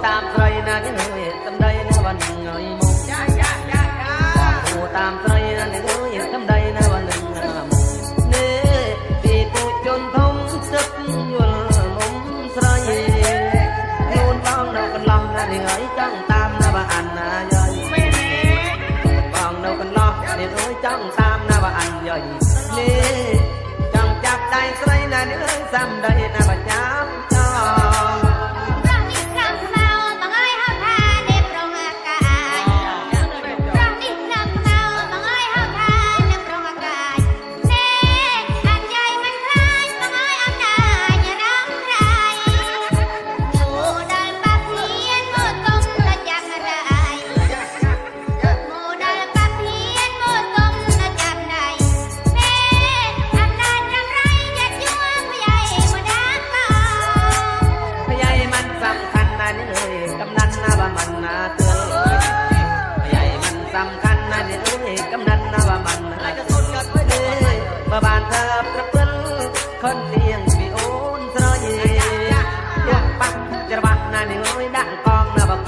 តាមស្រីណានេះអើយសំដីណាបានងើយមកចាចាចាគូតាមស្រីណានេះអើយសំដីណាបានងើយមកនេះពីពូជជនធំទឹកយល់មុំស្រីខ្លួនបងនៅកន្លោះណានេះអើយចង់តាមណាបានអានណាយាយបងនៅកន្លោះនេះអើយចង់តាមណាបានអានយាយនេះចង់ចាប់ដៃស្រីណានេះអើយសំដីណាបានចាប់បានថាប្រពន្ធខនទៀងពីអូនស្រយយកបាក់ច្របាក់ណានេះអើយដាក់កងណាប